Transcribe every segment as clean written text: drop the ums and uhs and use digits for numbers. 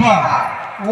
பொன்னையப்பா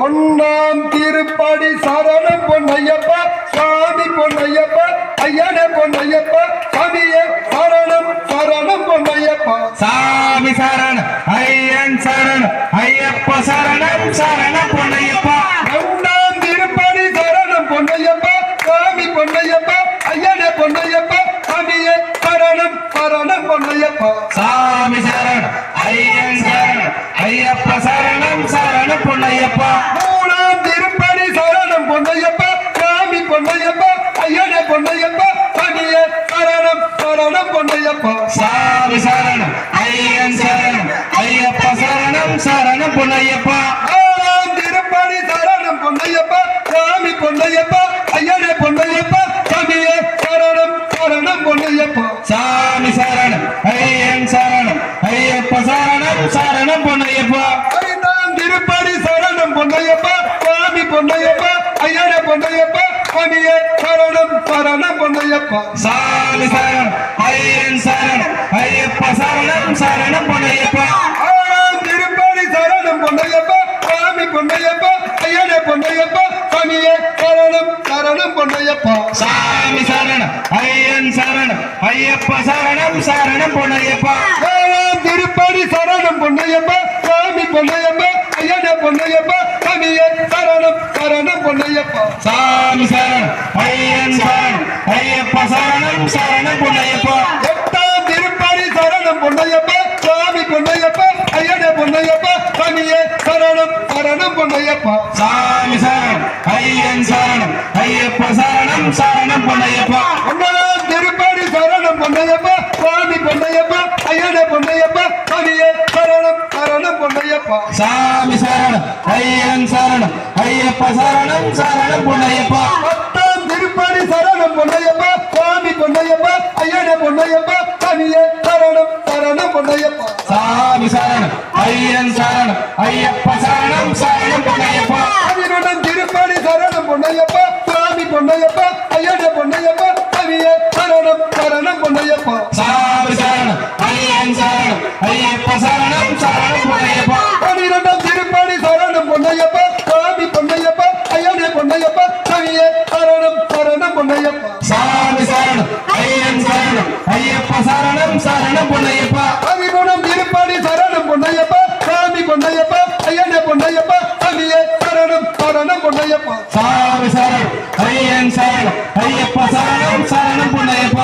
ஒன்னாம் திருப்படி சரணம் பொன்னையப்பா சுவாமி பொன்னையப்பா ஐயனே பொன்னையப்பா சாமியே சரணம் சரணம் பொன்னையப்பா சாமி சரணம் ஐயன் சரணம் ஐயப்ப சரணம் சரணம் பொன்னையப்பா ஒன்னாம் திருப்படி சரணம் பொன்னையப்பா சுவாமி பொன்னையப்பா ஐயனே பொன்னையப்பா சாமியே சரணம் சரணம் பொன்னையப்பா சாமி சரணம் ஐயன் சரணம் ஐயப்ப சரணம் சரணம் பொன்னையப்பா மூணாம் திருப்படி சரணம் பொன்னையப்பா சாமி பொன்னையப்பா ஐயனே பொன்னையப்பா சாமியே சரணம் சரணம் பொன்னையப்பா சாமி சரணம் ஐயன் சரணம் ஐயப்ப சரணம் சரணம் பொன்னையப்பா ஆறாம் திருப்படி சரணம் பொன்னையப்பா சாமி பொன்னையப்பா ஐயனே பொன்னையப்பா சாமியே சரணம் சரணம் பொன்னையப்பா சாமி சரணம் ஐயன் சரணம் ஐயப்ப சரணம் சரணம் பொன்னையப்பா ஐந்தாம் திருப்படி சரணம் பொன்னையப்பா சாமி பொன்னையப்பா ஐயனே பொன்னையப்பா சாமியே சரணம் சரணம் பொன்னையப்பா சாமி சரணம் ஐயன் சரணம் ஐயப்ப சரணம் சரணம் பொன்னையப்பா ஆறாம் திருப்படி சரணம் பொன்னையப்பா சாமி பொன்னையப்பா ஐயனே பொன்னையப்பா சாமியே சரணம் சரணம் பொன்னையப்பா சாமி சரணம் ஐயன் சரணம் ஐயப்ப சரணம் சரணம் பொன்னையப்பா ஏழாம் திருப்படி சரணம் பொன்னையப்பா சாமி பொன்னையப்பா ஐயனே பொன்னையப்பா சாமியே சரணம் சரணம் பொன்னையப்பா சாமி சரணம் ஐயன் சரணம் ஐயப்ப சரணம் சரணம் பொன்னையப்பா எட்டாம் திருப்படி சரணம் பொன்னையப்பா சாமி பொன்னையப்பா ஐயனே பொன்னையப்பா சாமியே சரணம் சரணம் பொன்னையப்பா சாமி சரணம் ஐயன் சரணம் ஐயப்ப சரணம் சரணம் பொன்னையப்பா ஒன்பதாம் திருப்படி சரணம் பொன்னையப்பா சாமி பொன்னையப்பா ஐயனே பொன்னையப்பா சாமியே சரணம் சரணம் பொன்னையப்பா சாமி சரணம் ஐயன் சரணம் ஐயப்ப சரணம் சரணம் பொன்னையப்பா பத்தாம் திருப்படி சரணம் பொன்னையப்பா சாமி பொன்னையப்பா ஐயனே பொன்னையப்பா சாமியே சரணம் சரணம் பொன்னையப்பா சாமி சரணம் ஐயன் சரணம் ஐயப்ப சரணம் சரணம் பொன்னையப்பா பதினொன்றாம் திருப்படி சரணம் பொன்னையப்பா சாமி பொன்னையப்பா ஐயனே பொன்னையப்பா சாமியே சரணம் சரணம் பொன்னையப்பா சாமி சரணம் ஐயன் சரணம் ஐயப்ப சரணம் சரணம் பொன்னையப்பா பன்னிரெண்டாம் திருப்படி சரணம் பொன்னையப்பா சாமி பொன்னையப்பா ஐயனே பொன்னையப்பா சாமியே சரணம் சரணம் பொன்னையப்பா சாமி சரணம் ஐயன் சரணம் ஐயப்ப சரணம் சரணம் பொன்னையப்பா பதிமூணாம் திருப்படி சரணம் பொன்னையப்பா சாமி பொன்னையப்பா ஐயனே பொன்னையப்பா சாமியே சரணம் சரணம் பொன்னையப்பா சாமி சரணம் ஐயன் சரணம் ஐயப்ப சரணம் சரணம் பொன்னையப்பா